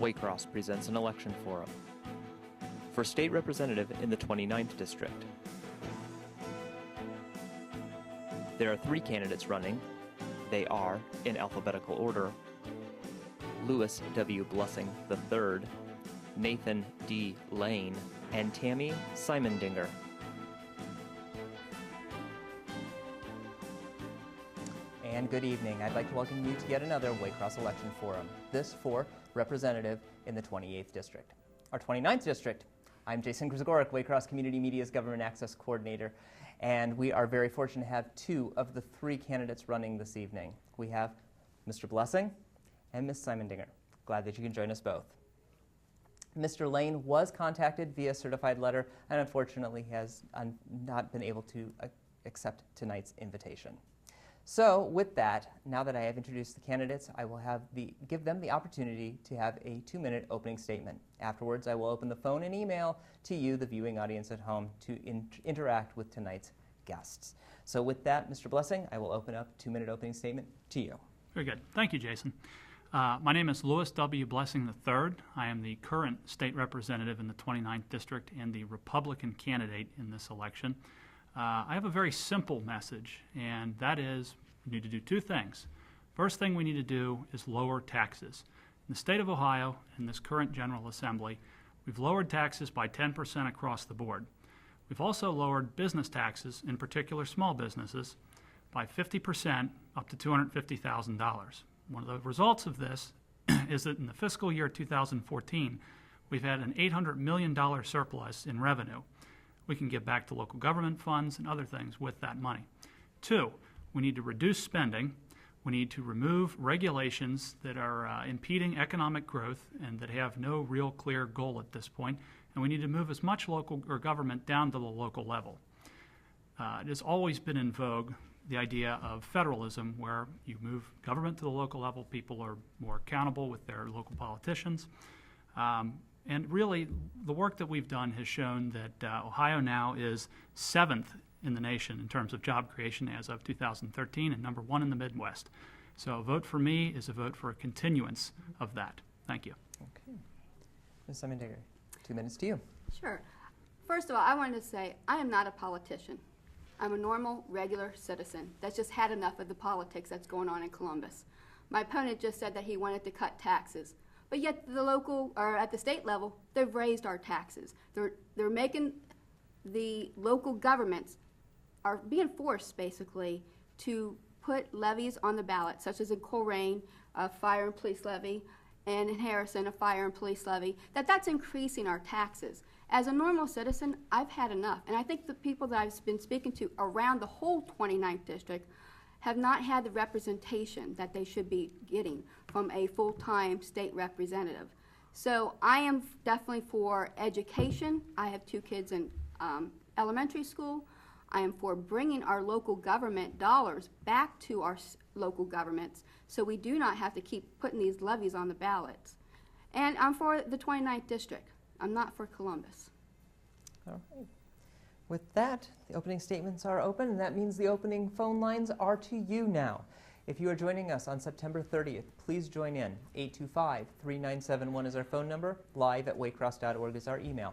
Waycross presents an election forum for state representative in the 29th District. There are 3 candidates running. They are, in alphabetical order, Louis W. Blessing III, Nathan D. Lane, and Tammy Simondinger. And good evening. I'd like to welcome you to yet another Waycross Election Forum, this for representative in the 28th District. Our 29th District, I'm Jason Grigorek, Waycross Community Media's Government Access Coordinator, and we are very fortunate to have 2 of the 3 candidates running this evening. We have Mr. Blessing and Ms. Simondinger. Glad that you can join us both. Mr. Lane was contacted via certified letter and unfortunately has not been able to accept tonight's invitation. So with that, now that I have introduced the candidates, I will give them the opportunity to have a 2-minute opening statement. Afterwards, I will open the phone and email to you, the viewing audience at home, to interact with tonight's guests. So with that, Mr. Blessing, I will open up 2-minute opening statement to you. Very good. Thank you, Jason. My name is Louis W. Blessing III. I am the current state representative in the 29th District and the Republican candidate in this election. I have a very simple message, and that is we need to do 2 things. First thing we need to do is lower taxes. In the state of Ohio, in this current General Assembly, we've lowered taxes by 10% across the board. We've also lowered business taxes, in particular small businesses, by 50% up to $250,000. One of the results of this is that in the fiscal year 2014, we've had an $800 million surplus in revenue. We can give back to local government funds and other things with that money. 2, we need to reduce spending. We need to remove regulations that are impeding economic growth and that have no real clear goal at this point. And we need to move as much local or government down to the local level. It has always been in vogue, the idea of federalism, where you move government to the local level, people are more accountable with their local politicians. And really, the work that we've done has shown that Ohio now is 7th in the nation in terms of job creation as of 2013 and number 1 in the Midwest. So a vote for me is a vote for a continuance of that. Thank you. Okay. Ms. Simondinger, 2 minutes to you. Sure. First of all, I wanted to say I am not a politician. I'm a normal, regular citizen that's just had enough of the politics that's going on in Columbus. My opponent just said that he wanted to cut taxes. But yet the local, or at the state level, they've raised our taxes. They're making the local governments are being forced, basically, to put levies on the ballot, such as in Colerain, a fire and police levy, and in Harrison, a fire and police levy, that's increasing our taxes. As a normal citizen, I've had enough. And I think the people that I've been speaking to around the whole 29th District have not had the representation that they should be getting from a full-time state representative. So I am definitely for education. I have 2 kids in elementary school. I am for bringing our local government dollars back to our local governments so we do not have to keep putting these levies on the ballots. And I'm for the 29th District. I'm not for Columbus. All right. With that, the opening statements are open, and that means the opening phone lines are to you now. If you are joining us on September 30th, please join in. 825-3971 is our phone number. live@waycross.org is our email.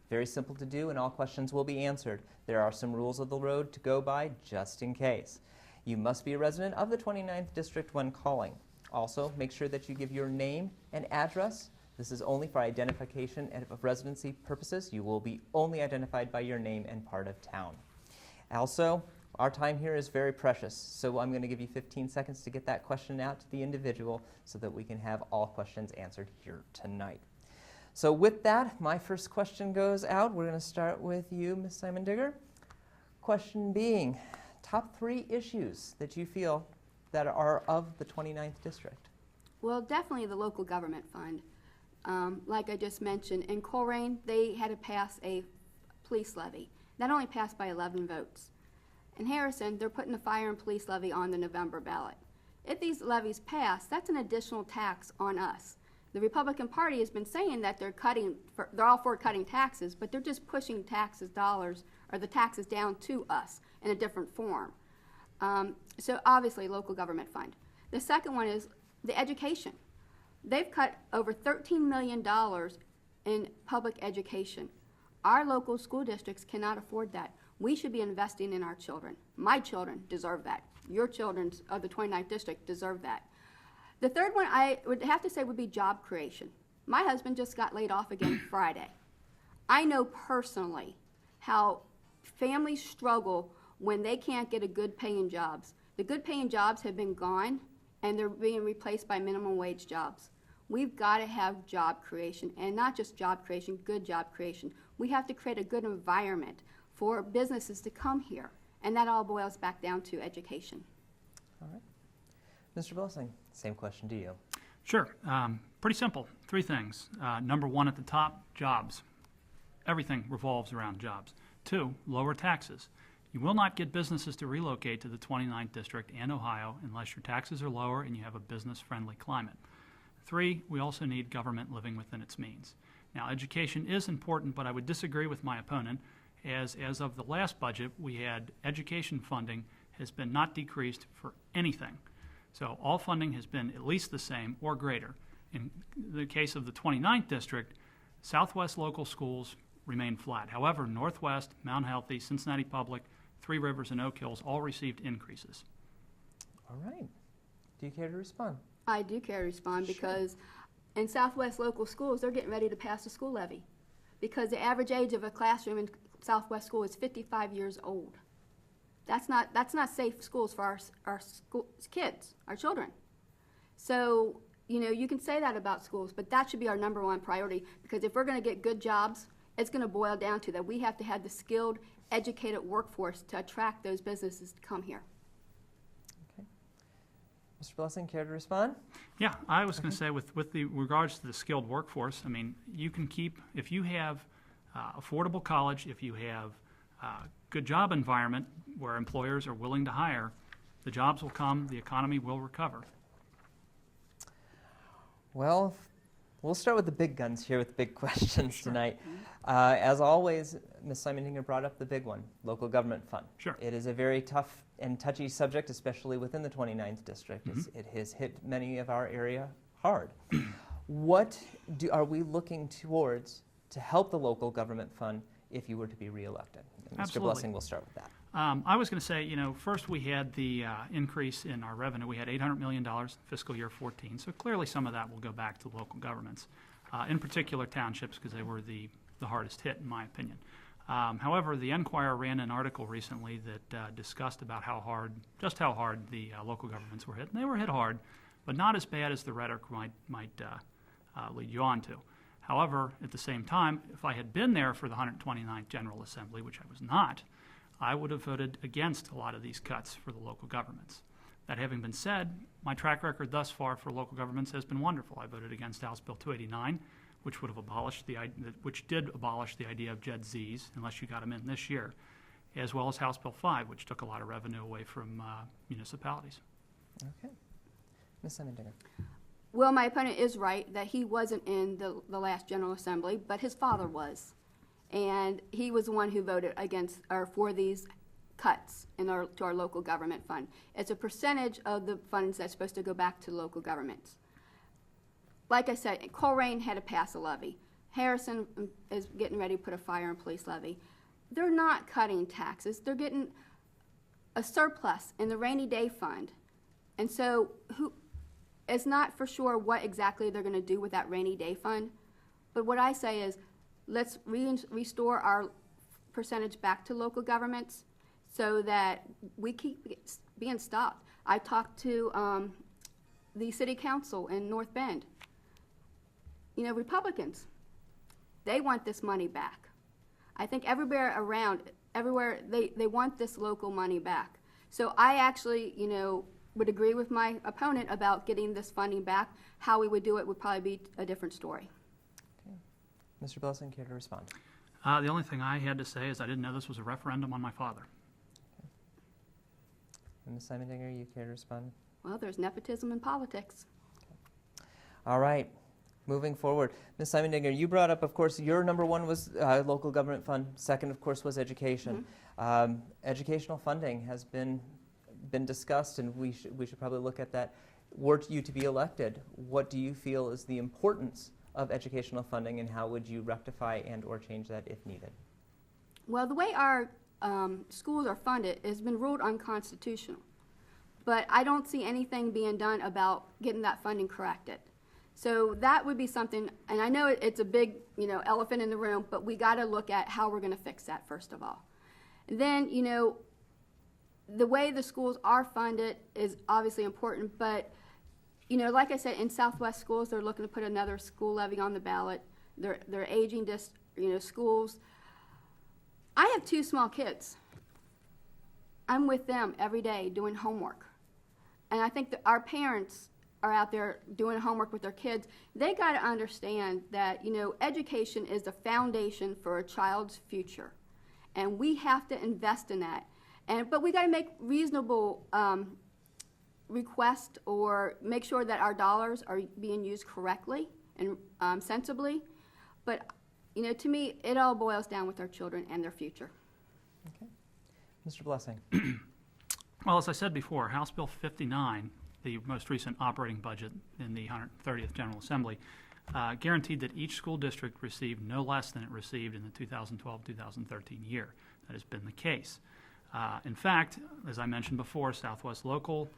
Very simple to do, and all questions will be answered. There are some rules of the road to go by just in case. You must be a resident of the 29th District when calling. Also, make sure that you give your name and address. This is only for identification and of residency purposes. You will be only identified by your name and part of town. Also, our time here is very precious, so I'm going to give you 15 seconds to get that question out to the individual so that we can have all questions answered here tonight. So with that, my first question goes out. We're going to start with you, Ms. Simondinger. Question being, top 3 issues that you feel that are of the 29th District. Well, definitely the local government fund. Like I just mentioned, in Colerain, they had to pass a police levy. That only passed by 11 votes. In Harrison, they're putting the fire and police levy on the November ballot. If these levies pass, that's an additional tax on us. The Republican Party has been saying that they're all for cutting taxes, but they're just pushing the taxes down to us in a different form. So obviously, local government fund. The second one is the education. They've cut over $13 million in public education. Our local school districts cannot afford that. We should be investing in our children. My children deserve that. Your children of the 29th district deserve that. The third one I would have to say would be job creation. My husband just got laid off again Friday. I know personally how families struggle when they can't get a good paying jobs. The good paying jobs have been gone and they're being replaced by minimum wage jobs. We've got to have job creation, and not just job creation, good job creation. We have to create a good environment for businesses to come here, and that all boils back down to education. All right. Mr. Blessing, same question to you. Sure. Pretty simple. Three things. Number one at the top, jobs. Everything revolves around jobs. Two, lower taxes. You will not get businesses to relocate to the 29th District and Ohio unless your taxes are lower and you have a business-friendly climate. Three, we also need government living within its means. Now, education is important, but I would disagree with my opponent, as of the last budget, we had education funding has been not decreased for anything. So all funding has been at least the same or greater. In the case of the 29th District, Southwest local schools remain flat. However, Northwest, Mount Healthy, Cincinnati Public, Three Rivers, and Oak Hills all received increases. All right. Do you care to respond? I do care to respond because in Southwest local schools, they're getting ready to pass a school levy because the average age of a classroom in Southwest school is 55 years old. That's not safe schools for our school kids, our children. So, you know, you can say that about schools, but that should be our number one priority, because if we're going to get good jobs, it's going to boil down to that we have to have the skilled, educated workforce to attract those businesses to come here. Okay. Mr. Blessing, care to respond? Yeah, I was going to say with the regards to the skilled workforce, I mean, you can keep, if you have affordable college, if you have good job environment where employers are willing to hire, the jobs will come, the economy will recover. Well, we'll start with the big guns here with big questions Sure. tonight. As always, Ms. Simon-Dinger brought up the big one, local government fund. Sure. It is a very tough and touchy subject, especially within the 29th District. It has hit many of our area hard. What are we looking towards to help the local government fund if you were to be reelected? Mr. Absolutely. Blessing, we'll start with that. I was going to say, you know, first we had the increase in our revenue. We had $800 million fiscal year 14, so clearly some of that will go back to local governments, in particular townships, because they were the hardest hit, in my opinion. However, the Enquirer ran an article recently that discussed about how hard the local governments were hit. And they were hit hard, but not as bad as the rhetoric might lead you on to. However, at the same time, if I had been there for the 129th General Assembly, which I was not, I would have voted against a lot of these cuts for the local governments. That having been said, my track record thus far for local governments has been wonderful. I voted against House Bill 289, which would have which did abolish the idea of Jed Z's, unless you got them in this year, as well as House Bill 5, which took a lot of revenue away from municipalities. Okay. Ms. Simon-Dinger. Well, my opponent is right that he wasn't in the last General Assembly, but his father was. And he was the one who voted against or for these cuts to our local government fund. It's a percentage of the funds that's supposed to go back to local governments. Like I said, Coleraine had to pass a levy. Harrison is getting ready to put a fire and police levy. They're not cutting taxes. They're getting a surplus in the rainy day fund. And so it's not for sure what exactly they're going to do with that rainy day fund. But what I say is, let's restore our percentage back to local governments so that we keep being stopped. I talked to the city council in North Bend. You know, Republicans, they want this money back. I think everywhere they want this local money back. So I actually, you know, would agree with my opponent about getting this funding back. How we would do it would probably be a different story. Mr. Blessing, care to respond? The only thing I had to say is I didn't know this was a referendum on my father. And Ms. Simon-Dinger, you care to respond? Well, there's nepotism in politics. All right. Moving forward, Ms. Simon-Dinger, you brought up, of course, your number one was local government fund. Second, of course, was education. Educational funding has been discussed, and we should probably look at that. were you to be elected, what do you feel is the importance of educational funding, and how would you rectify and or change that if needed? Well, the way our schools are funded has been ruled unconstitutional, but I don't see anything being done about getting that funding corrected. So that would be something, and I know it's a big, elephant in the room, but we got to look at how we're going to fix that first of all. And then, the way the schools are funded is obviously important, but, like I said, in Southwest schools, they're looking to put another school levy on the ballot. They're aging schools. I have 2 small kids. I'm with them every day doing homework. And I think that our parents are out there doing homework with their kids. They got to understand that, education is the foundation for a child's future. And we have to invest in that. But we got to make reasonable requests or make sure that our dollars are being used correctly and sensibly. But, to me, it all boils down with our children and their future. Okay. Mr. Blessing. Well, as I said before, House Bill 59, the most recent operating budget in the 130th General Assembly, guaranteed that each school district received no less than it received in the 2012-2013 year. That has been the case. In fact, as I mentioned before, Southwest Local,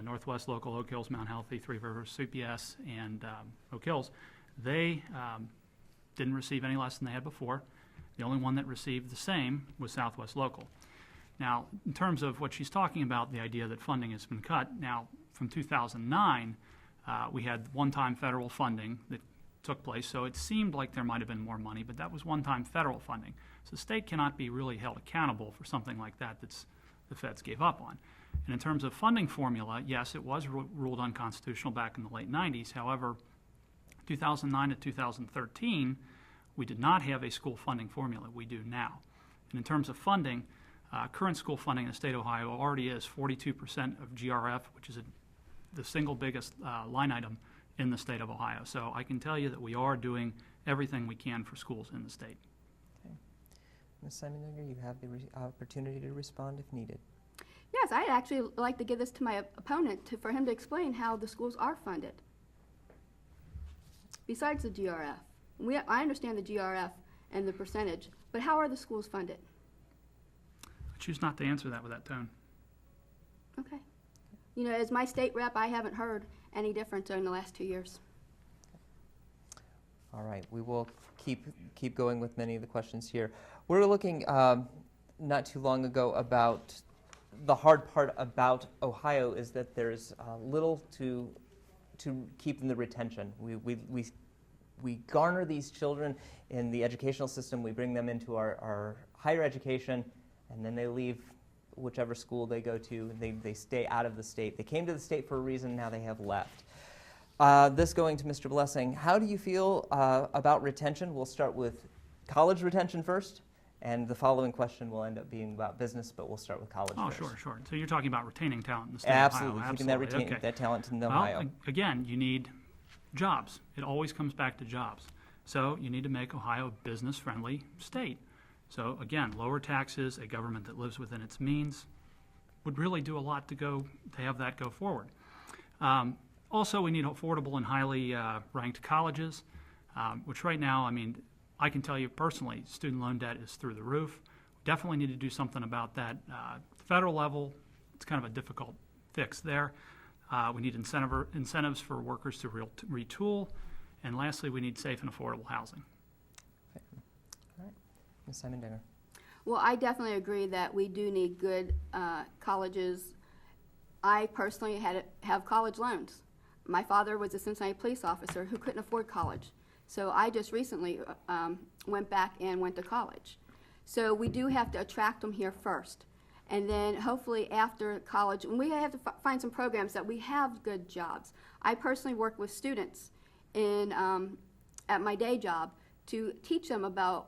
Northwest Local, Oak Hills, Mount Healthy, Three Rivers, CPS, and Oak Hills, they didn't receive any less than they had before. The only one that received the same was Southwest Local. Now, in terms of what she's talking about, the idea that funding has been cut, now from 2009, we had one-time federal funding that took place, so it seemed like there might have been more money, but that was one-time federal funding. So the state cannot be really held accountable for something like that that's the feds gave up on. And in terms of funding formula, yes, it was ruled unconstitutional back in the late 90s. However, 2009 to 2013, we did not have a school funding formula. We do now. And in terms of funding, current school funding in the state of Ohio already is 42% of GRF, which is the single biggest line item in the state of Ohio. So I can tell you that we are doing everything we can for schools in the state. Okay. Ms. Simoninger, you have the opportunity to respond if needed. Yes, I'd actually like to give this to my opponent for him to explain how the schools are funded. Besides the GRF. I understand the GRF and the percentage, but how are the schools funded? I choose not to answer that with that tone. Okay. As my state rep, I haven't heard any difference in the last 2 years. All right, we will keep going with many of the questions here. We were looking not too long ago about the hard part about Ohio is that there's little to keep in the retention. We garner these children in the educational system. We bring them into our higher education, and then they leave whichever school they go to. They stay out of the state. They came to the state for a reason. Now they have left. This going to Mr. Blessing. How do you feel about retention? We'll start with college retention first, and the following question will end up being about business, but we'll start with college first. Sure. So you're talking about retaining talent in the state Absolutely. of Ohio. Keeping that talent in Ohio. Well, again, you need jobs. It always comes back to jobs. So you need to make Ohio a business-friendly state. So again, lower taxes, a government that lives within its means would really do a lot to have that go forward. Also, we need affordable and highly ranked colleges, which right now, I can tell you personally, student loan debt is through the roof. We definitely need to do something about that. At the federal level, it's kind of a difficult fix there. We need incentives for workers to retool. And lastly, we need safe and affordable housing. Okay. All right. Ms. Simon-Dinger. Well, I definitely agree that we do need good colleges. I personally have college loans. My father was a Cincinnati police officer who couldn't afford college. So I just recently went back and went to college. So we do have to attract them here first. And then hopefully after college, and we have to find some programs that we have good jobs. I personally work with students at my day job to teach them about,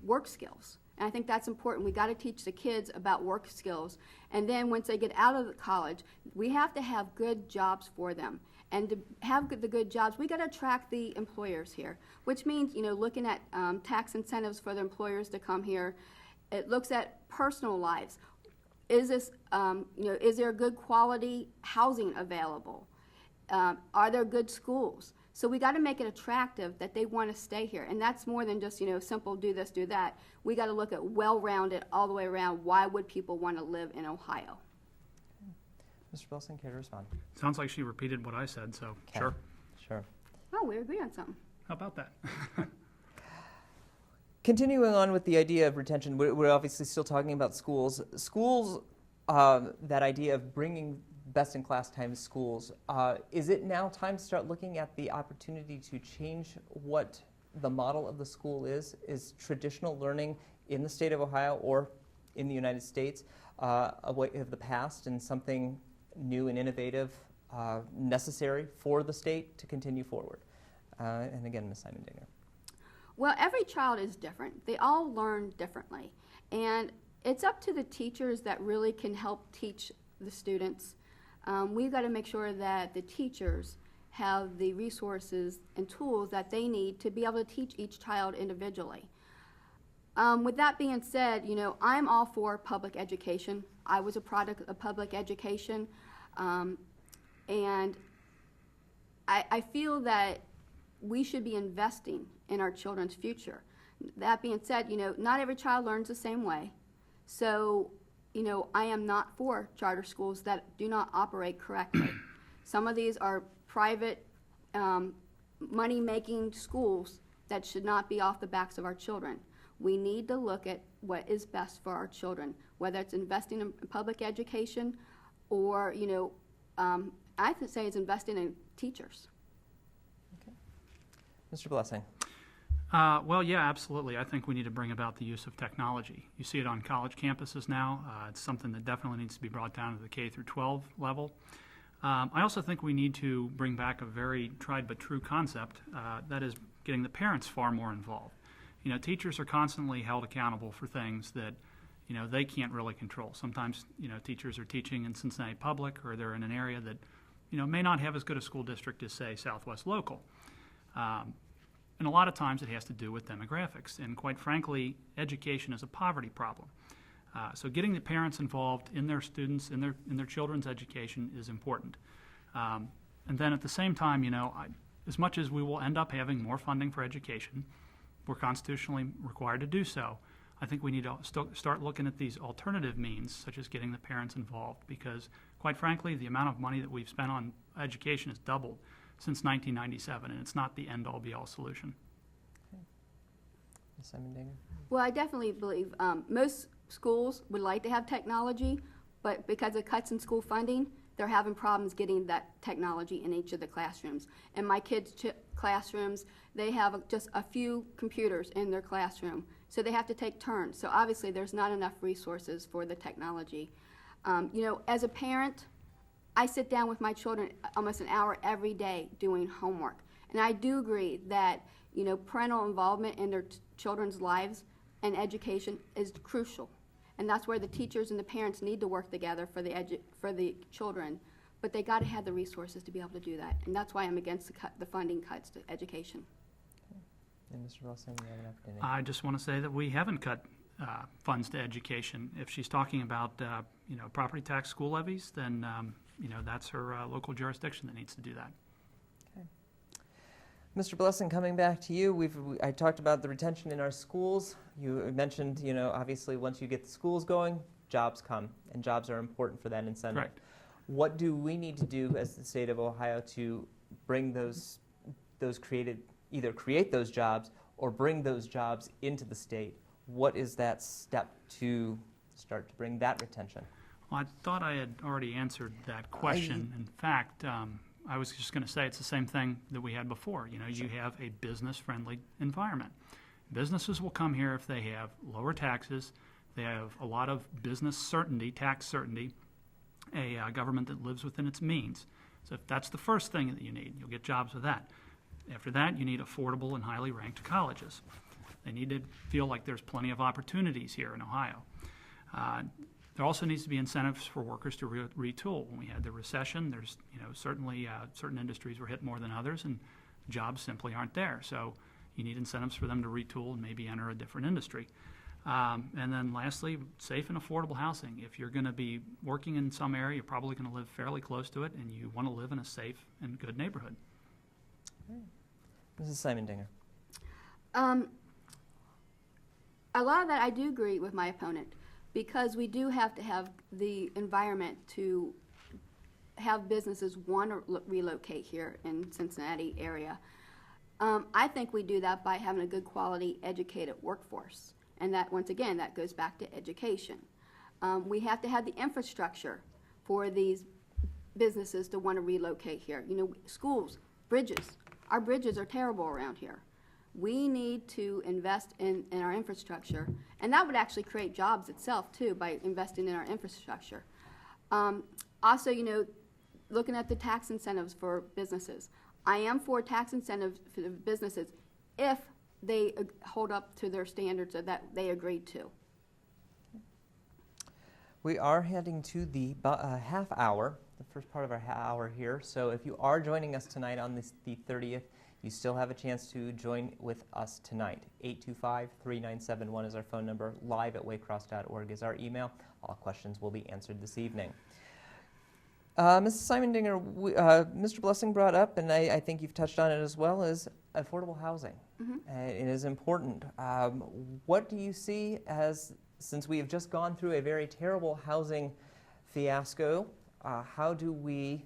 work skills. And I think that's important. We got to teach the kids about work skills. And then once they get out of the college, we have to have good jobs for them. And to have the good jobs, we got to attract the employers here, which means, looking at tax incentives for the employers to come here. It looks at personal lives. is this, is there good quality housing available? Are there good schools? So we got to make it attractive that they want to stay here. And that's more than just, simple do this, do that. We got to look at well-rounded all the way around. Why would people want to live in Ohio? Mr. Wilson, care to respond? Sounds like she repeated what I said, so Okay. sure. Sure. Oh, we agree on something. How about that? Continuing on with the idea of retention, we're obviously still talking about schools. Schools, that idea of bringing best-in-class times schools, is it now time to start looking at the opportunity to change what the model of the school is? Is traditional learning in the state of Ohio or in the United States a way of the past and something new and innovative necessary for the state to continue forward? And again, Ms. Simon-Dinger. Well, every child is different. They all learn differently. And it's up to the teachers that really can help teach the students. We've got to make sure that the teachers have the resources and tools that they need to be able to teach each child individually. With that being said, I'm all for public education. I was a product of public education. And I feel that we should be investing in our children's future. That being said, not every child learns the same way. So, I am not for charter schools that do not operate correctly. Some of these are private, money-making schools that should not be off the backs of our children. We need to look at what is best for our children, whether it's investing in public education or, I could say it's investing in teachers. Okay. Mr. Blessing. Well, yeah, absolutely. I think we need to bring about the use of technology. You see it on college campuses now. It's something that definitely needs to be brought down to the K through 12 level. I also think we need to bring back a very tried but true concept, that is getting the parents far more involved. Teachers are constantly held accountable for things that, they can't really control. Sometimes, teachers are teaching in Cincinnati Public, or they're in an area that, may not have as good a school district as, say, Southwest Local. And a lot of times it has to do with demographics. And quite frankly, education is a poverty problem. So getting the parents involved in their students, in their children's education is important. And then at the same time, as much as we will end up having more funding for education, we're constitutionally required to do so. I think we need to start looking at these alternative means, such as getting the parents involved, because quite frankly, the amount of money that we've spent on education has doubled since 1997, and it's not the end-all, be-all solution. Okay. Ms. Simon-Dinger. Well, I definitely believe most schools would like to have technology, but because of cuts in school funding, they're having problems getting that technology in each of the classrooms. In my kids' classrooms, they have just a few computers in their classroom, so they have to take turns. So obviously there's not enough resources for the technology. As a parent, I sit down with my children almost an hour every day doing homework. And I do agree that, parental involvement in their children's lives and education is crucial. And that's where the teachers and the parents need to work together for the children. But they got to have the resources to be able to do that. And that's why I'm against the funding cuts to education. Okay. And Mr. Wilson, you have an opportunity. I just want to say that we haven't cut funds to education. If she's talking about, property tax school levies, then that's her local jurisdiction that needs to do that. Okay. Mr. Blessing, coming back to you, I talked about the retention in our schools. You mentioned, obviously once you get the schools going, jobs come, and jobs are important for that incentive. Correct. What do we need to do as the state of Ohio to bring those either create those jobs or bring those jobs into the state? What is that step to start to bring that retention? Well, I thought I had already answered that question. In fact, I was just going to say it's the same thing that we had before. You have a business-friendly environment. Businesses will come here if they have lower taxes, they have a lot of business certainty, tax certainty, a government that lives within its means. So if that's the first thing that you need, you'll get jobs with that. After that, you need affordable and highly ranked colleges. They need to feel like there's plenty of opportunities here in Ohio. There also needs to be incentives for workers to retool. When we had the recession, there's certainly certain industries were hit more than others, and jobs simply aren't there. So you need incentives for them to retool and maybe enter a different industry. And then lastly, safe and affordable housing. If you're going to be working in some area, you're probably going to live fairly close to it, and you want to live in a safe and good neighborhood. Mrs. Simon Dinger. A lot of that I do agree with my opponent, because we do have to have the environment to have businesses want to relocate here in Cincinnati area. I think we do that by having a good quality educated workforce, and that, once again, that goes back to education. We have to have the infrastructure for these businesses to want to relocate here. You know, schools, bridges. Our bridges are terrible around here. We need to invest in our infrastructure, and that would actually create jobs itself too, by investing in our infrastructure. Also, you know, looking at the tax incentives for businesses. I am for tax incentives for the businesses if they hold up to their standards that they agreed to. We are heading to the half hour, the first part of our hour here. So if you are joining us tonight on the 30th, you still have a chance to join with us tonight. 825-3971 is our phone number. Live at waycross.org is our email. All questions will be answered this evening. Mrs. Simon Dinger, Mr. Blessing brought up, and I think you've touched on it as well, is affordable housing. It is important. What do you see as, since we have just gone through a very terrible housing fiasco, how do we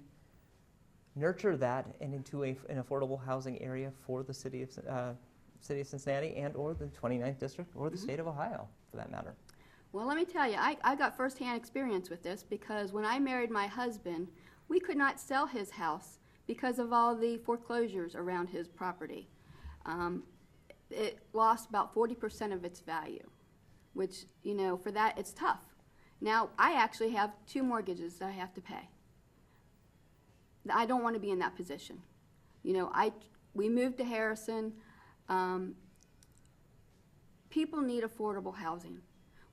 nurture that into an affordable housing area for the city of Cincinnati and or the 29th District or the state of Ohio, for that matter? Well, let me tell you, I got firsthand experience with this, because when I married my husband, we could not sell his house because of all the foreclosures around his property. It lost about 40% of its value, which, you know, for that, it's tough. Now, I actually have 2 mortgages that I have to pay. I don't want to be in that position. You know, we moved to Harrison. People need affordable housing.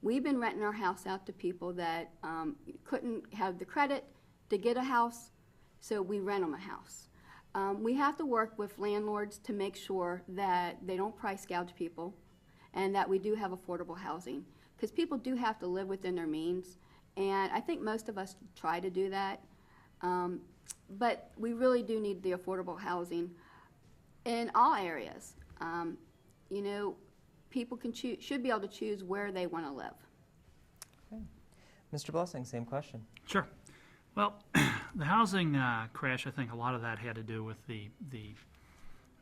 We've been renting our house out to people that couldn't have the credit to get a house, so we rent them a house. We have to work with landlords to make sure that they don't price gouge people and that we do have affordable housing, because people do have to live within their means, and I think most of us try to do that. But we really do need the affordable housing in all areas. You know, people should be able to choose where they want to live. Okay. Mr. Blessing, same question. Sure. Well, the housing crash, I think a lot of that had to do with the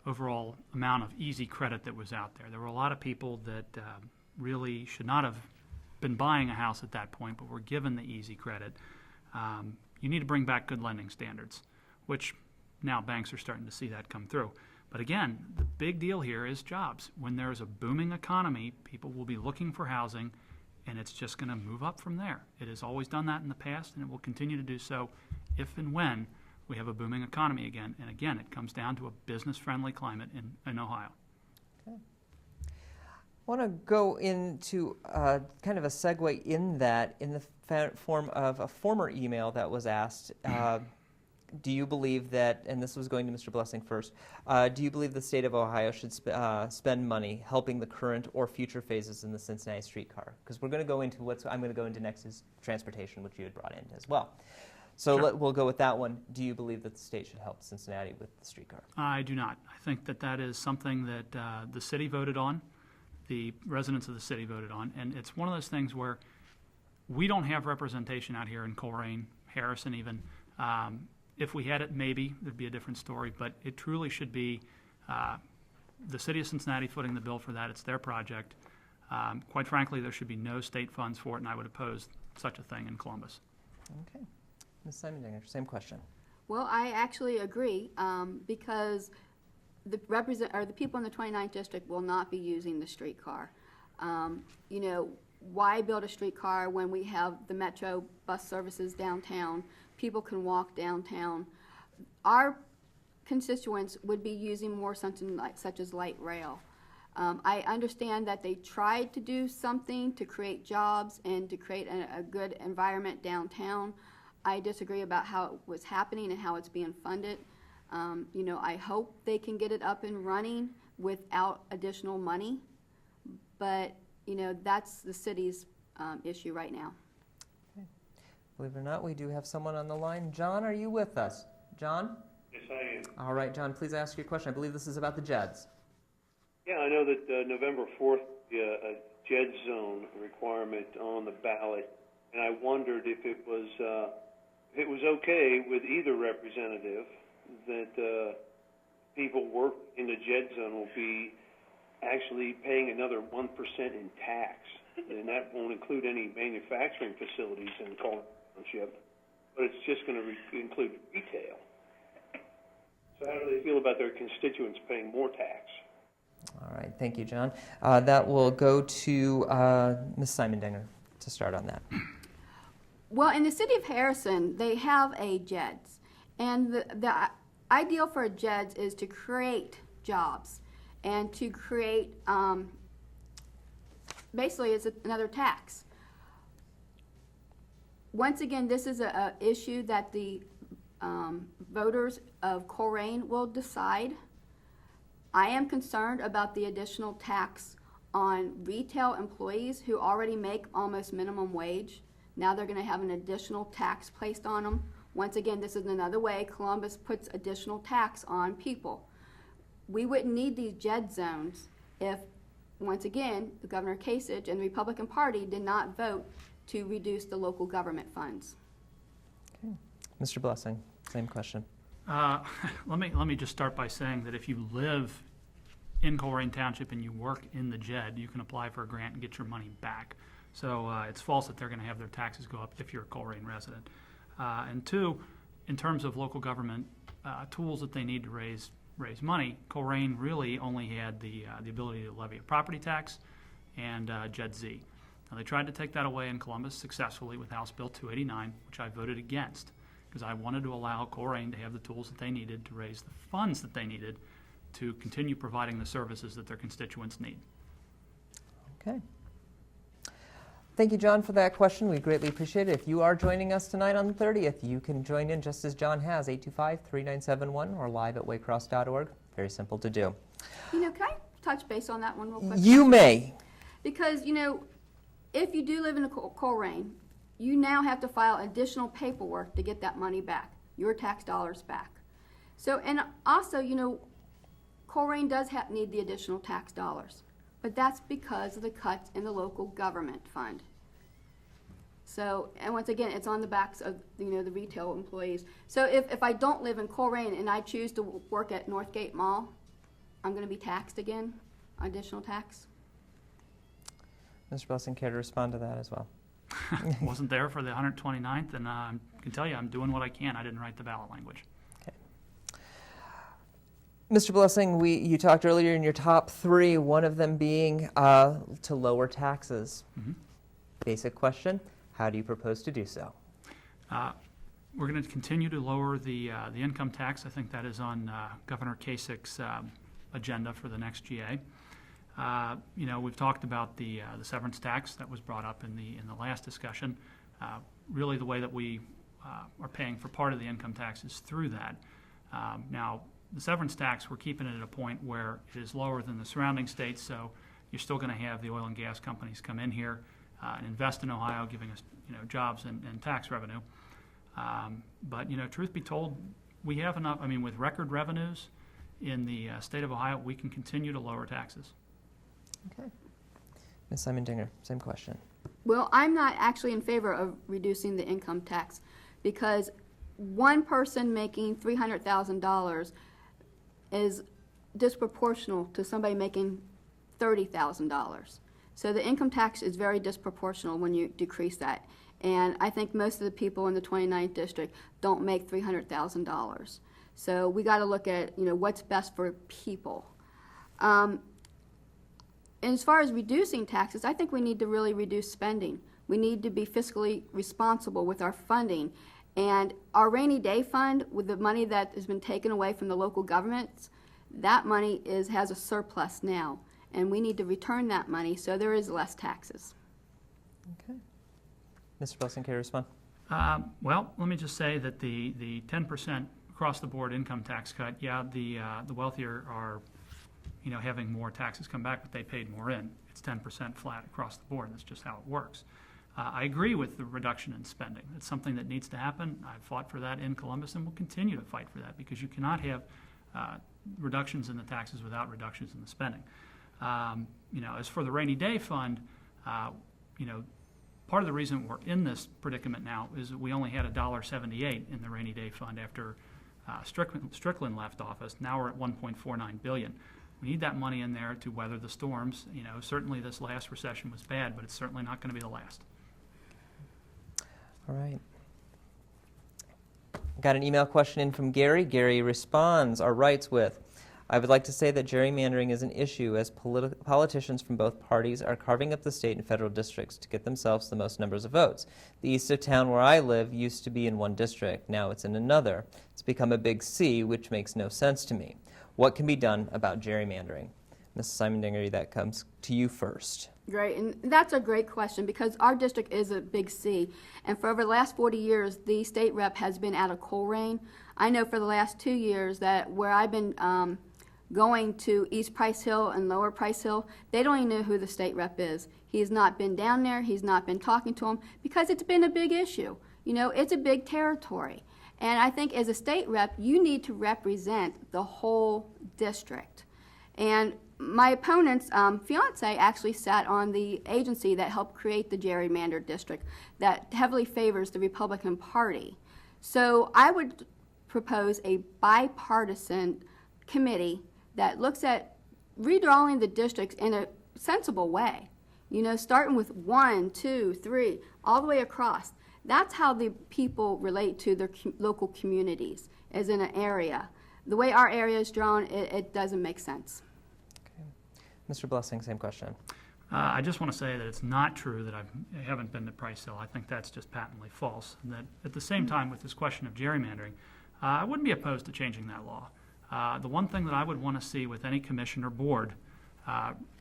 overall amount of easy credit that was out there. There were a lot of people that really should not have been buying a house at that point, but were given the easy credit. You need to bring back good lending standards, which now banks are starting to see that come through. But again, the big deal here is jobs. When there's a booming economy, people will be looking for housing, and it's just going to move up from there. It has always done that in the past, and it will continue to do so if and when we have a booming economy again. And again, it comes down to a business-friendly climate in Ohio. Okay. I want to go into kind of a segue in that, in the form of a former email that was asked. Do you believe that, and this was going to Mr. Blessing first, do you believe the state of Ohio should spend money helping the current or future phases in the Cincinnati streetcar? Because we're going to go into I'm going to go into next is transportation, which you had brought in as well. So Sure. We'll go with that one. Do you believe that the state should help Cincinnati with the streetcar? I do not. I think that is something that the city voted on, the residents of the city voted on, and it's one of those things where we don't have representation out here in Coleraine, Harrison even. If we had it, maybe there'd be a different story, but it truly should be the city of Cincinnati footing the bill for that. It's their project. Quite frankly, there should be no state funds for it, and I would oppose such a thing in Columbus. Okay. Ms. Simon-Dinger, same question. Well, I actually agree, because the people in the 29th District will not be using the streetcar. You know, why build a streetcar when we have the Metro bus services downtown? People can walk downtown. Our constituents would be using more something such as light rail. I understand that they tried to do something to create jobs and to create a good environment downtown. I disagree about how it was happening and how it's being funded. You know, I hope they can get it up and running without additional money, but that's the city's issue right now. Believe it or not, we do have someone on the line. John, are you with us? John? Yes, I am. All right, John, please ask your question. I believe this is about the JEDs. Yeah, I know that November 4th, a JED zone requirement on the ballot, and I wondered if it was okay with either representative that people work in the JED zone will be actually paying another 1% in tax, and that won't include any manufacturing facilities in Colorado Township, but it's just going to include retail. So how do they feel about their constituents paying more tax? All right, thank you, John. That will go to Ms. Simondinger to start on that. Well, in the city of Harrison, they have a JEDS, and the ideal for a JEDS is to create jobs and to create, basically it's another tax. Once again, this is an issue that the voters of Colerain will decide. I am concerned about the additional tax on retail employees who already make almost minimum wage. Now they're going to have an additional tax placed on them. Once again, this is another way Columbus puts additional tax on people. We wouldn't need these JED zones if, once again, Governor Kasich and the Republican Party did not vote to reduce the local government funds. Okay. Mr. Blessing, same question. Let me just start by saying that if you live in Colerain Township and you work in the JED, you can apply for a grant and get your money back. So it's false that they're going to have their taxes go up if you're a Colerain resident. And two, in terms of local government tools that they need to raise money, Colerain really only had the ability to levy a property tax and JED Z. Now they tried to take that away in Columbus successfully with House Bill 289, which I voted against, because I wanted to allow Colerain to have the tools that they needed to raise the funds that they needed to continue providing the services that their constituents need. Okay. Thank you, John, for that question. We greatly appreciate it. If you are joining us tonight on the 30th, you can join in just as John has, 825-3971 or live at waycross.org. Very simple to do. Can I touch base on that one real quick? You may. Because, if you do live in a Colerain, you now have to file additional paperwork to get that money back, your tax dollars back. So, and also, Colerain does need the additional tax dollars, but that's because of the cuts in the local government fund. So, and once again, it's on the backs of, the retail employees. So if I don't live in Colerain and I choose to work at Northgate Mall, I'm going to be taxed again, additional tax? Mr. Blessing, care to respond to that as well? Wasn't there for the 129th, and I can tell you I'm doing what I can. I didn't write the ballot language. Okay. Mr. Blessing, you talked earlier in your top three, one of them being to lower taxes. Mm-hmm. Basic question, how do you propose to do so? We're going to continue to lower the income tax. I think that is on Governor Kasich's agenda for the next GA. We've talked about the severance tax that was brought up in the last discussion. Really, the way that we are paying for part of the income tax is through that. Now, the severance tax, we're keeping it at a point where it is lower than the surrounding states, so you're still going to have the oil and gas companies come in here and invest in Ohio, giving us jobs and tax revenue. But truth be told, we have enough. I mean, with record revenues in the state of Ohio, we can continue to lower taxes. Okay. Ms. Simondinger, same question. Well, I'm not actually in favor of reducing the income tax because one person making $300,000 is disproportional to somebody making $30,000. So the income tax is very disproportional when you decrease that. And I think most of the people in the 29th district don't make $300,000. So we got to look at what's best for people. And as far as reducing taxes, I think we need to really reduce spending. We need to be fiscally responsible with our funding. And our rainy day fund, with the money that has been taken away from the local governments, that money has a surplus now. And we need to return that money so there is less taxes. Okay. Mr. Blessing, care to respond? Well, let me just say that the 10% across the board income tax cut, the wealthier are having more taxes come back, but they paid more in. It's 10% flat across the board. That's just how it works. I agree with the reduction in spending. It's something that needs to happen. I've fought for that in Columbus and will continue to fight for that, because you cannot have reductions in the taxes without reductions in the spending. As for the rainy day fund, part of the reason we're in this predicament now is that we only had $1.78 in the rainy day fund after Strickland left office. Now we're at $1.49 billion. We need that money in there to weather the storms. Certainly this last recession was bad, but it's certainly not going to be the last. All right. Got an email question in from Gary. Gary responds or writes with, I would like to say that gerrymandering is an issue as politicians from both parties are carving up the state and federal districts to get themselves the most numbers of votes. The east of town where I live used to be in one district. Now it's in another. It's become a big C, which makes no sense to me. What can be done about gerrymandering? Mrs. Simon-Dinger, that comes to you first. Great, and that's a great question, because our district is a big C, and for over the last 40 years, the state rep has been out of Colerain. I know for the last 2 years that where I've been going to East Price Hill and Lower Price Hill, they don't even know who the state rep is. He's not been down there, he's not been talking to them, because it's been a big issue. It's a big territory. And I think as a state rep, you need to represent the whole district. And my opponent's fiance actually sat on the agency that helped create the gerrymandered district that heavily favors the Republican Party. So I would propose a bipartisan committee that looks at redrawing the districts in a sensible way. Starting with 1, 2, 3, all the way across. That's how the people relate to their local communities, as in an area. The way our area is drawn, it doesn't make sense. Mr. Blessing, same question. I just want to say that it's not true that I haven't been to Price Hill. I think that's just patently false. And that at the same time, with this question of gerrymandering, I wouldn't be opposed to changing that law. The one thing that I would want to see with any commission or board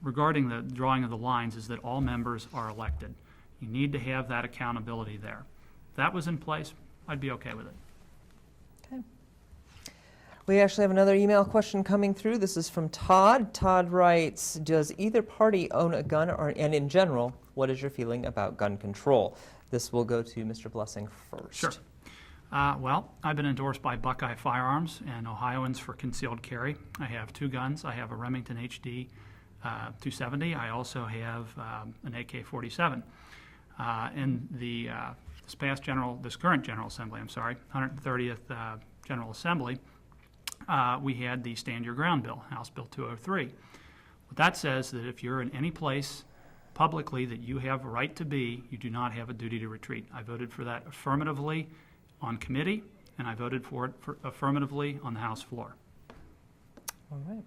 regarding the drawing of the lines is that all members are elected. You need to have that accountability there. If that was in place, I'd be okay with it. Okay. We actually have another email question coming through. This is from Todd. Todd writes, does either party own a gun, and in general, what is your feeling about gun control? This will go to Mr. Blessing first. Sure. Well, I've been endorsed by Buckeye Firearms and Ohioans for concealed carry. I have 2 guns. I have a Remington HD 270. I also have an AK-47. In this current General Assembly, 130th General Assembly, we had the Stand Your Ground bill, House Bill 203. What that says that if you're in any place publicly that you have a right to be, you do not have a duty to retreat. I voted for that affirmatively on committee, and I voted for it affirmatively on the House floor. All right.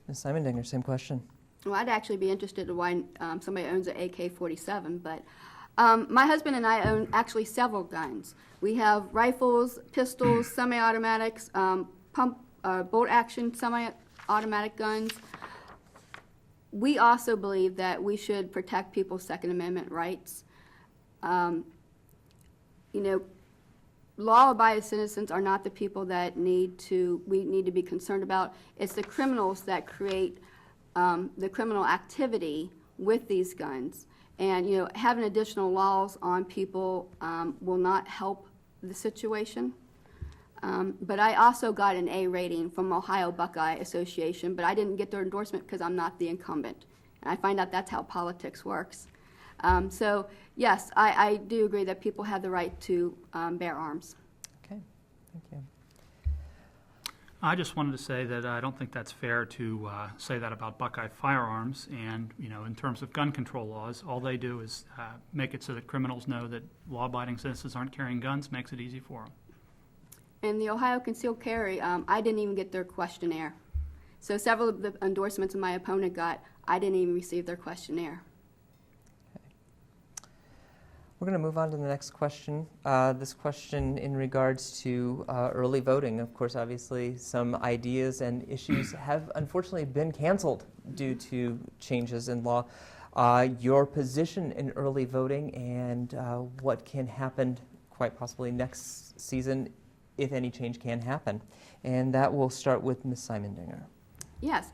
Ms. Simon-Dinger, same question. Well, I'd actually be interested in why somebody owns an AK-47, but my husband and I own actually several guns. We have rifles, pistols, semi-automatics, bolt-action semi-automatic guns. We also believe that we should protect people's Second Amendment rights. Law-abiding citizens are not the people that we need to be concerned about. It's the criminals that create the criminal activity with these guns. And having additional laws on people will not help the situation. But I also got an A rating from Ohio Buckeye Association, but I didn't get their endorsement because I'm not the incumbent. And I find out that's how politics works. So yes, I do agree that people have the right to bear arms. Okay, thank you. I just wanted to say that I don't think that's fair to say that about Buckeye Firearms. And, in terms of gun control laws, all they do is make it so that criminals know that law-abiding citizens aren't carrying guns, makes it easy for them. And the Ohio Concealed Carry, I didn't even get their questionnaire. So several of the endorsements my opponent got, I didn't even receive their questionnaire. We're going to move on to the next question. This question in regards to early voting. Of course, obviously, some ideas and issues have unfortunately been canceled due to changes in law. Your position in early voting and what can happen quite possibly next season, if any change can happen. And that will start with Ms. Simon-Dinger. Yes.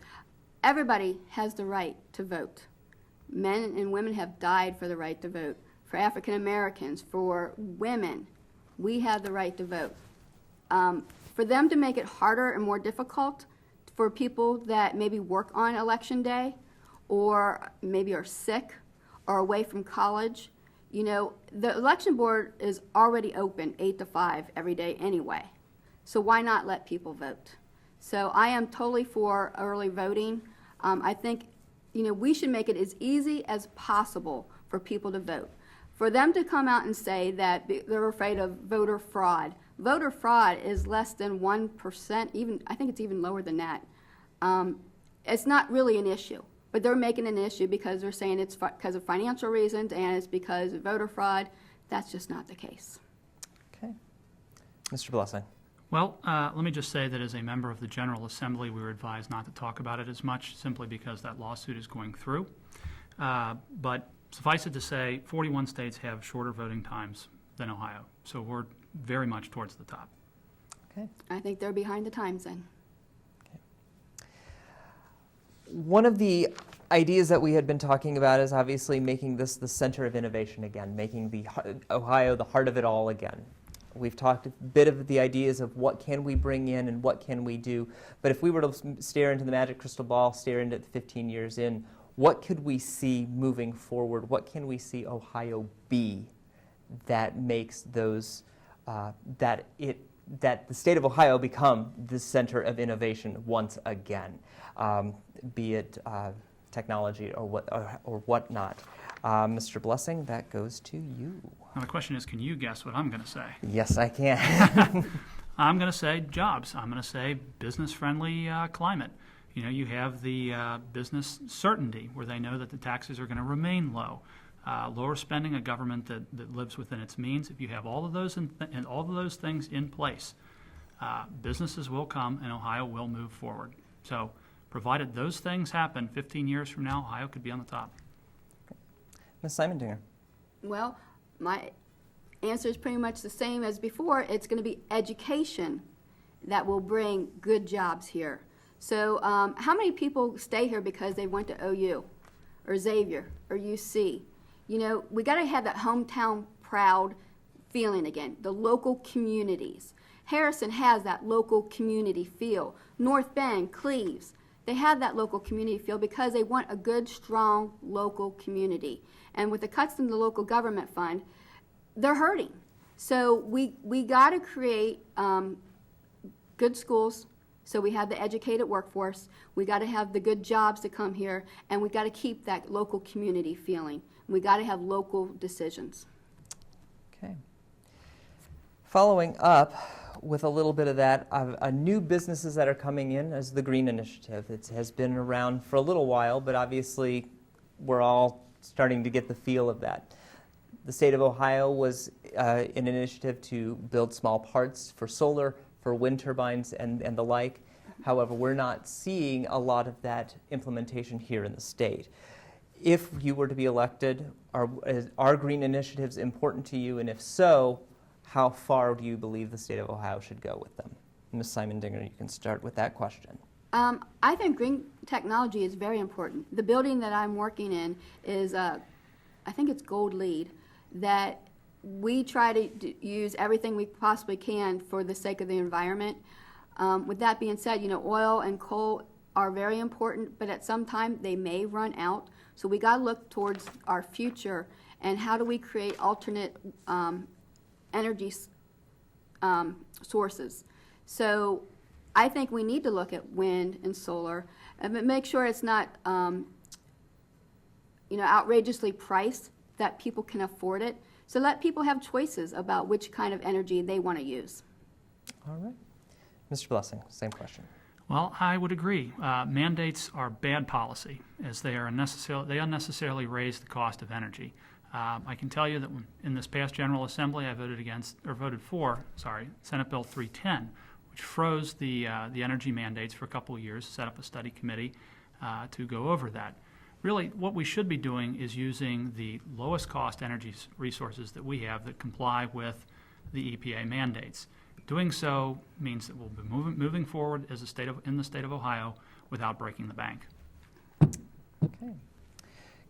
everybody has the right to vote. Men and women have died for the right to vote. For African Americans, for women, we have the right to vote. For them to make it harder and more difficult for people that maybe work on election day or maybe are sick or away from college, you know, the election board is already open 8 to 5 every day anyway. So why not let people vote? So I am totally for early voting. I think, you know, we should make it as easy as possible for people to vote. For them to come out and say that they're afraid of voter fraud is less than 1%, even, I think it's even lower than that. It's not really an issue, but they're making an issue because they're saying it's because of financial reasons and it's because of voter fraud. That's just not the case. Okay. Mr. Blessing. Well, let me just say that as a member of the General Assembly, we were advised not to talk about it as much simply because that lawsuit is going through. But suffice it to say, 41 states have shorter voting times than Ohio, so we're very much towards the top. Okay. I think they're behind the times then. Okay. One of the ideas that we had been talking about is obviously making this the center of innovation again, making Ohio the heart of it all again. We've talked a bit of the ideas of what can we bring in and what can we do, but if we were to stare into the magic crystal ball, stare into it 15 years in, what could we see moving forward? What can we see Ohio be that makes those, that the state of Ohio become the center of innovation once again, be it technology or whatnot? Mr. Blessing, that goes to you. Now the question is, can you guess what I'm going to say? Yes, I can. I'm going to say jobs. I'm going to say business-friendly climate. You know, you have the business certainty where they know that the taxes are going to remain low. Lower spending, a government that lives within its means. If you have all of those and all of those things in place, businesses will come and Ohio will move forward. So, provided those things happen, 15 years from now, Ohio could be on the top. Ms. Simondinger. Well, my answer is pretty much the same as before. It's going to be education that will bring good jobs here. So how many people stay here because they went to OU or Xavier or UC? You know, we got to have that hometown proud feeling again, the local communities. Harrison has that local community feel. North Bend, Cleves, they have that local community feel because they want a good, strong local community. And with the cuts in the local government fund, they're hurting. So we got to create good schools, so we have the educated workforce. We got to have the good jobs to come here, and we got to keep that local community feeling. We got to have local decisions. Okay. Following up with a little bit of that, new businesses that are coming in as the Green Initiative. It has been around for a little while, but obviously we're all starting to get the feel of that. The state of Ohio was in an initiative to build small parts for solar, for wind turbines and the like. However, we're not seeing a lot of that implementation here in the state. If you were to be elected, are green initiatives important to you? And if so, how far do you believe the state of Ohio should go with them? Ms. Simondinger, you can start with that question. I think green technology is very important. The building that I'm working in is, I think it's Gold Lead, that we try to use everything we possibly can for the sake of the environment. With that being said, you know, oil and coal are very important, but at some time they may run out. So we got to look towards our future and how do we create alternate energy sources. So I think we need to look at wind and solar and make sure it's not outrageously priced, that people can afford it. So let people have choices about which kind of energy they want to use. All right. Mr. Blessing, same question. Well, I would agree. Mandates are bad policy as they unnecessarily raise the cost of energy. I can tell you that in this past General Assembly, I voted for Senate Bill 310, which froze the energy mandates for a couple of years, set up a study committee to go over that. Really, what we should be doing is using the lowest cost energy resources that we have that comply with the EPA mandates. Doing so means that we'll be moving forward as in the state of Ohio without breaking the bank. Okay.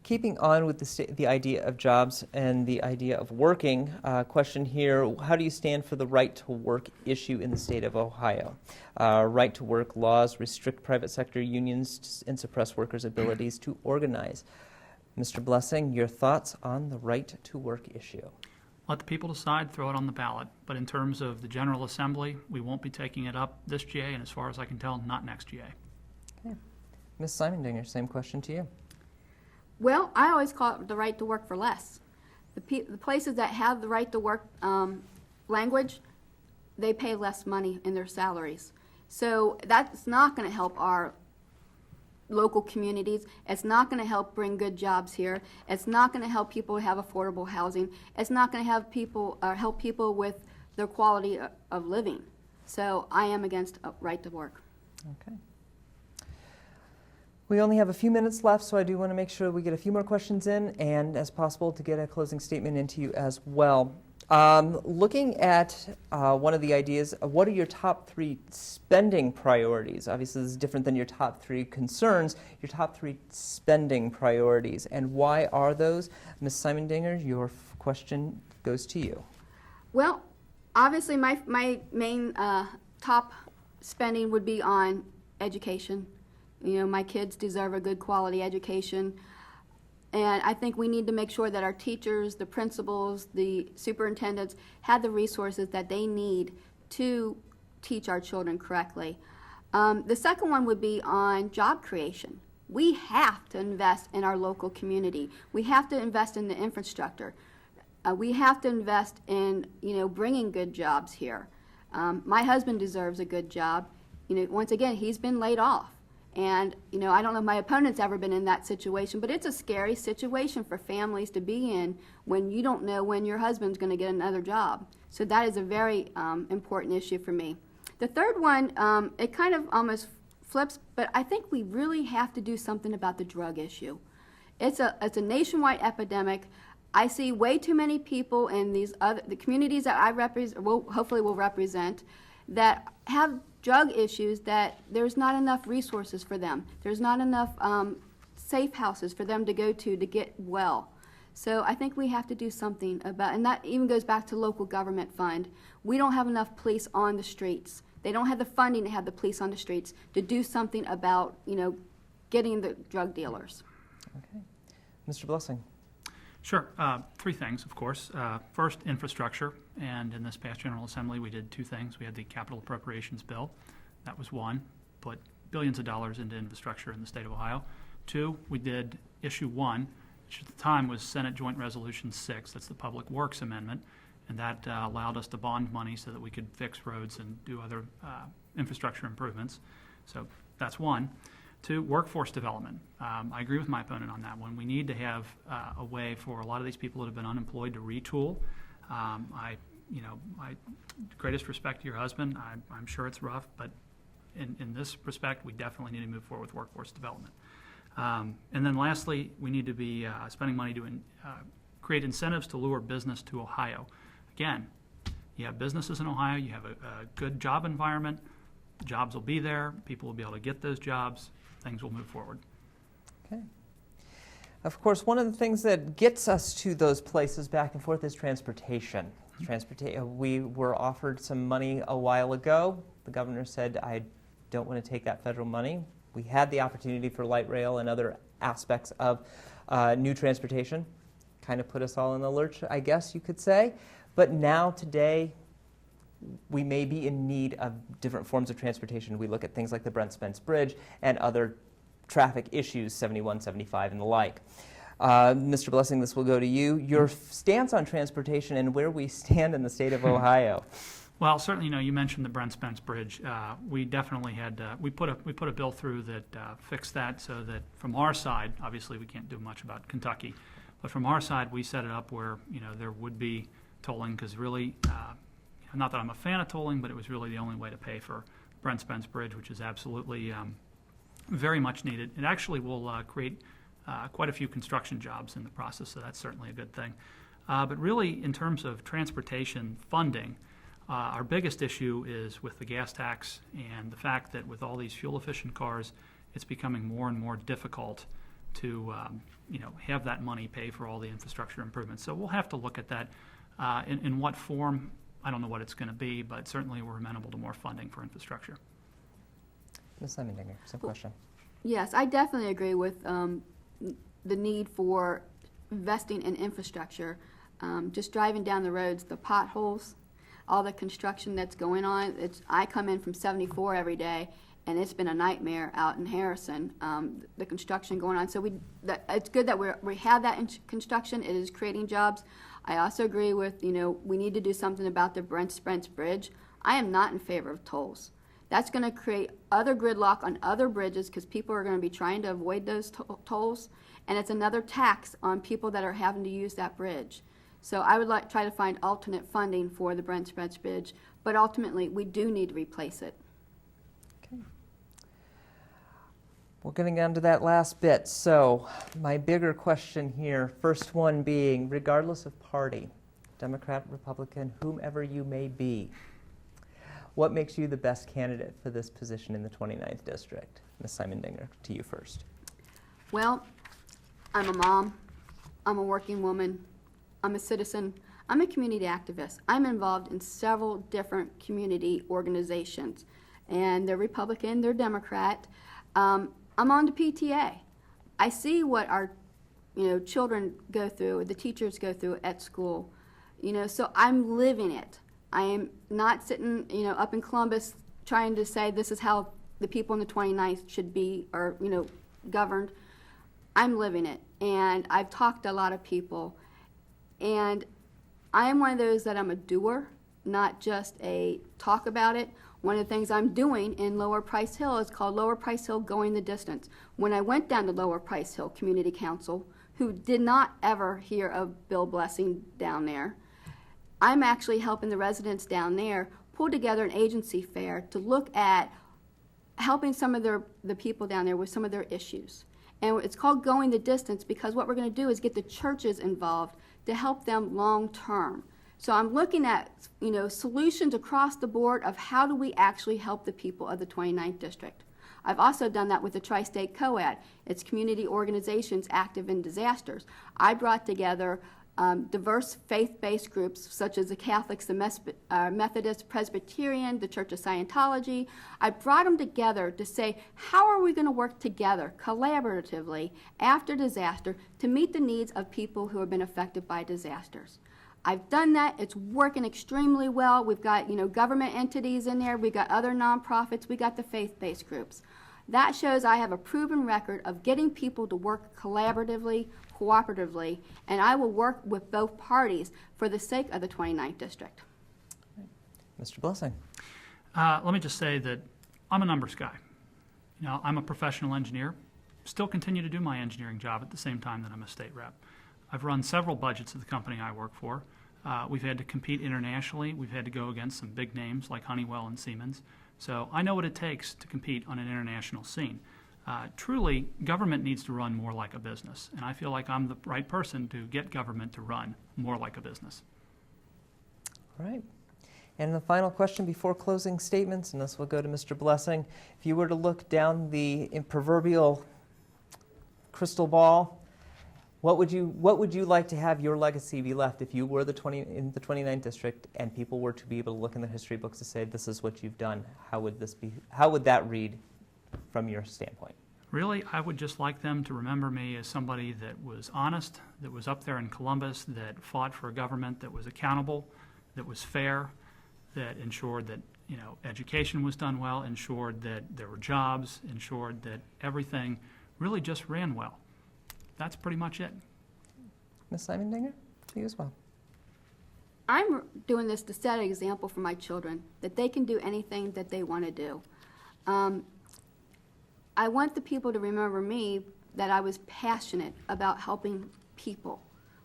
Keeping on with the idea of jobs and the idea of working, question here, how do you stand for the right to work issue in the state of Ohio? Right to work laws restrict private sector unions and suppress workers' abilities to organize. Mr. Blessing, your thoughts on the right to work issue? Let the people decide, throw it on the ballot. But in terms of the General Assembly, we won't be taking it up this GA, and as far as I can tell, not next GA. Okay. Ms. Simondinger, same question to you. Well, I always call it the right to work for less. The places that have the right to work language, they pay less money in their salaries. So that's not going to help our local communities. It's not going to help bring good jobs here. It's not going to help people have affordable housing. It's not going to have people help people with their quality of living. So I am against a right to work. Okay. We only have a few minutes left, so I do want to make sure we get a few more questions in, and as possible to get a closing statement into you as well. Looking at one of the ideas, what are your top 3 spending priorities? Obviously, this is different than your top 3 concerns, your top 3 spending priorities, and why are those? Ms. Simondinger, your question goes to you. Well, obviously my main top spending would be on education. You know, my kids deserve a good quality education. And I think we need to make sure that our teachers, the principals, the superintendents have the resources that they need to teach our children correctly. The second one would be on job creation. We have to invest in our local community. We have to invest in the infrastructure. We have to invest in, bringing good jobs here. My husband deserves a good job. Once again, he's been laid off. And, I don't know if my opponent's ever been in that situation, but it's a scary situation for families to be in when you don't know when your husband's going to get another job. So that is a very important issue for me. The third one, it kind of almost flips, but I think we really have to do something about the drug issue. It's a nationwide epidemic. I see way too many people in the communities that I represent, hopefully will represent, that have drug issues that there's not enough resources for them. There's not enough safe houses for them to go to get well. So I think we have to do something about, and that even goes back to local government fund. We don't have enough police on the streets. They don't have the funding to have the police on the streets to do something about, getting the drug dealers. Okay. Mr. Blessing. Sure. 3 things, of course. First, infrastructure. And in this past General Assembly, we did 2 things. We had the capital appropriations bill. That was one. Put billions of dollars into infrastructure in the state of Ohio. 2, we did issue 1, which at the time was Senate Joint Resolution 6. That's the Public Works Amendment. And that allowed us to bond money so that we could fix roads and do other infrastructure improvements. So that's 1. 2, workforce development. I agree with my opponent on that one. We need to have a way for a lot of these people that have been unemployed to retool. I greatest respect to your husband. I'm sure it's rough, but in this respect, we definitely need to move forward with workforce development. And then lastly, we need to be spending money to create incentives to lure business to Ohio. Again, you have businesses in Ohio, you have a good job environment, jobs will be there, people will be able to get those jobs, things will move forward. Okay. Of course, one of the things that gets us to those places back and forth is transportation. We were offered some money a while ago. The governor said, I don't want to take that federal money. We had the opportunity for light rail and other aspects of new transportation. Kind of put us all in the lurch, I guess you could say. But now, today, we may be in need of different forms of transportation. We look at things like the Brent Spence Bridge and other traffic issues, 71, 75, and the like. Mr. Blessing, this will go to you. Your stance on transportation and where we stand in the state of Ohio. Well, certainly, you mentioned the Brent Spence Bridge. We definitely had we put a bill through that fixed that, so that from our side, obviously we can't do much about Kentucky, but from our side we set it up where there would be tolling, because really, not that I'm a fan of tolling, but it was really the only way to pay for Brent Spence Bridge, which is absolutely very much needed. It actually will create quite a few construction jobs in the process, so that's certainly a good thing. But really, in terms of transportation funding, Our biggest issue is with the gas tax and the fact that with all these fuel-efficient cars, it's becoming more and more difficult to have that money pay for all the infrastructure improvements. So we'll have to look at that. In what form, I don't know what it's going to be, but certainly we're amenable to more funding for infrastructure. Ms. Simondinger, same question. Yes, I definitely agree with the need for investing in infrastructure. Just driving down the roads, the potholes, all the construction that's going on. I come in from 74 every day, and it's been a nightmare out in Harrison, the construction going on. So it's good that we have that in construction. It is creating jobs. I also agree with, we need to do something about the Brent Spence Bridge. I am not in favor of tolls. That's going to create other gridlock on other bridges because people are going to be trying to avoid those tolls, and it's another tax on people that are having to use that bridge. So I would try to find alternate funding for the Brent Spence Bridge, but ultimately we do need to replace it. Okay. We're getting down to that last bit. So my bigger question here, first one being, regardless of party, Democrat, Republican, whomever you may be, what makes you the best candidate for this position in the 29th District? Ms. Simondinger, to you first. Well, I'm a mom, I'm a working woman, I'm a citizen, I'm a community activist. I'm involved in several different community organizations, and they're Republican, they're Democrat. I'm on the PTA. I see what our children go through, the teachers go through at school, so I'm living it. I am not sitting, up in Columbus trying to say this is how the people in the 29th should be or, governed. I'm living it, and I've talked to a lot of people, and I am one of those that I'm a doer, not just a talk about it. One of the things I'm doing in Lower Price Hill is called Lower Price Hill Going the Distance. When I went down to Lower Price Hill Community Council, who did not ever hear of Bill Blessing down there, I'm actually helping the residents down there pull together an agency fair to look at helping some of the people down there with some of their issues. And it's called Going the Distance because what we're going to do is get the churches involved to help them long term. So I'm looking at solutions across the board of how do we actually help the people of the 29th District. I've also done that with the Tri-State COAD. It's community organizations active in disasters. I brought together diverse faith-based groups such as the Catholics, the Methodist, Presbyterian, the Church of Scientology. I brought them together to say, how are we going to work together collaboratively after disaster to meet the needs of people who have been affected by disasters? I've done that. It's working extremely well. We've got government entities in there. We've got other nonprofits. We got the faith-based groups. That shows I have a proven record of getting people to work collaboratively, cooperatively, and I will work with both parties for the sake of the 29th District. Mr. Blessing. Let me just say that I'm a numbers guy. I'm a professional engineer, still continue to do my engineering job at the same time that I'm a state rep. I've run several budgets of the company I work for. We've had to compete internationally. We've had to go against some big names like Honeywell and Siemens. So I know what it takes to compete on an international scene. Truly, government needs to run more like a business, and I feel like I'm the right person to get government to run more like a business. All right. And the final question before closing statements, and this will go to Mr. Blessing. If you were to look down the proverbial crystal ball, what would you like to have your legacy be left if you were in the 29th District and people were to be able to look in the history books to say this is what you've done? How would that read from your standpoint? Really, I would just like them to remember me as somebody that was honest, that was up there in Columbus, that fought for a government that was accountable, that was fair, that ensured that education was done well, ensured that there were jobs, ensured that everything really just ran well. That's pretty much it. Ms. Simondinger, to you as well. I'm doing this to set an example for my children, that they can do anything that they want to do. I want the people to remember me that I was passionate about helping people.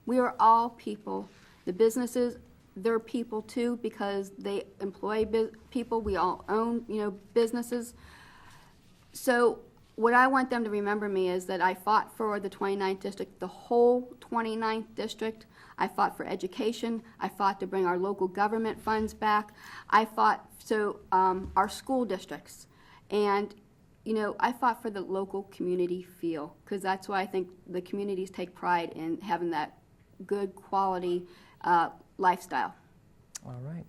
We are all people. The businesses, they're people too because they employ people. We all own, businesses. So what I want them to remember me is that I fought for the 29th district, the whole 29th district. I fought for education. I fought to bring our local government funds back. I fought our school districts. And, you know, I fought for the local community feel, because that's why I think the communities take pride in having that good quality lifestyle. All right.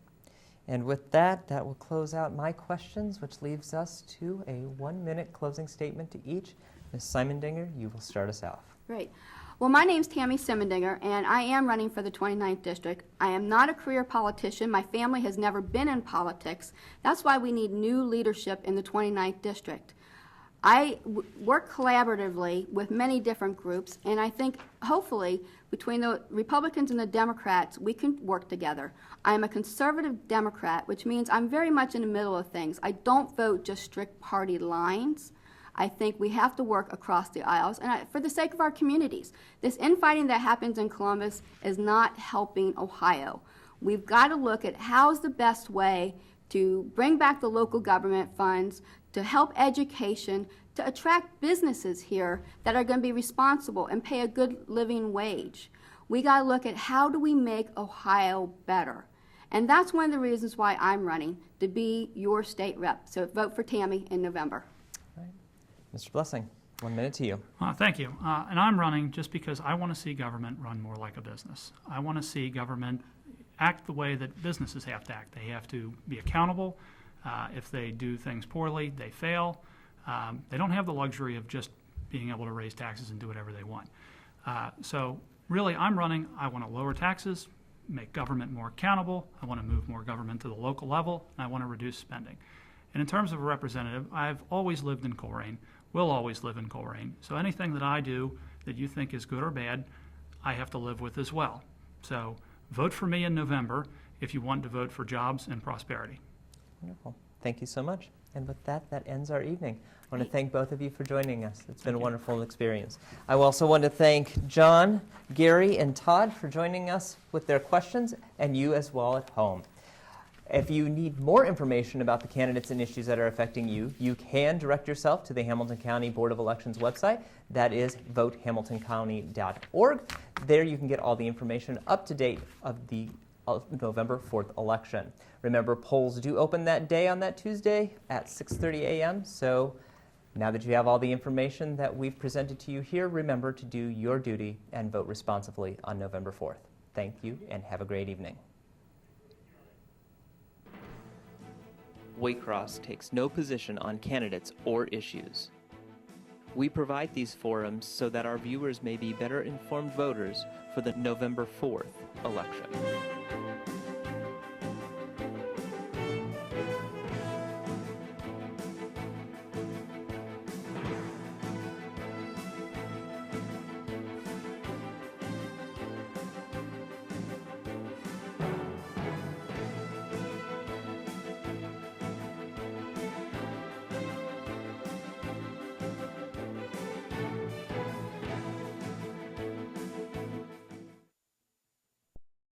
And with that, that will close out my questions, which leaves us to a 1-minute closing statement to each. Ms. Simondinger, you will start us off. Great. Well, my name's Tammy Simondinger, and I am running for the 29th district. I am not a career politician. My family has never been in politics. That's why we need new leadership in the 29th district. I work collaboratively with many different groups, and I think hopefully between the Republicans and the Democrats we can work together. I am a conservative Democrat, which means I'm very much in the middle of things. I don't vote just strict party lines. I think we have to work across the aisles, and for the sake of our communities. This infighting that happens in Columbus is not helping Ohio. We've got to look at how's the best way to bring back the local government funds, to help education, to attract businesses here that are going to be responsible and pay a good living wage. We got to look at how do we make Ohio better. And that's one of the reasons why I'm running, to be your state rep. So vote for Tammy in November. All right. Mr. Blessing, 1 minute to you. Thank you. And I'm running just because I want to see government run more like a business. I want to see government act the way that businesses have to act. They have to be accountable. If they do things poorly, they fail. They don't have the luxury of just being able to raise taxes and do whatever they want. So really, I'm running. I want to lower taxes, make government more accountable. I want to move more government to the local level, and I want to reduce spending. And in terms of a representative, I've always lived in Colerain, will always live in Colerain. So anything that I do that you think is good or bad, I have to live with as well. So vote for me in November if you want to vote for jobs and prosperity. Wonderful. Thank you so much. And with that, that ends our evening. I want to thank both of you for joining us. It's been a wonderful experience. I also want to thank John, Gary, and Todd for joining us with their questions, and you as well at home. If you need more information about the candidates and issues that are affecting you, you can direct yourself to the Hamilton County Board of Elections website. That is votehamiltoncounty.org. There you can get all the information up to date of the November 4th election. Remember, polls do open that day on that Tuesday at 6:30 a.m. So now that you have all the information that we've presented to you here, remember to do your duty and vote responsibly on November 4th. Thank you and have a great evening. Waycross takes no position on candidates or issues. We provide these forums so that our viewers may be better informed voters for the November 4th election.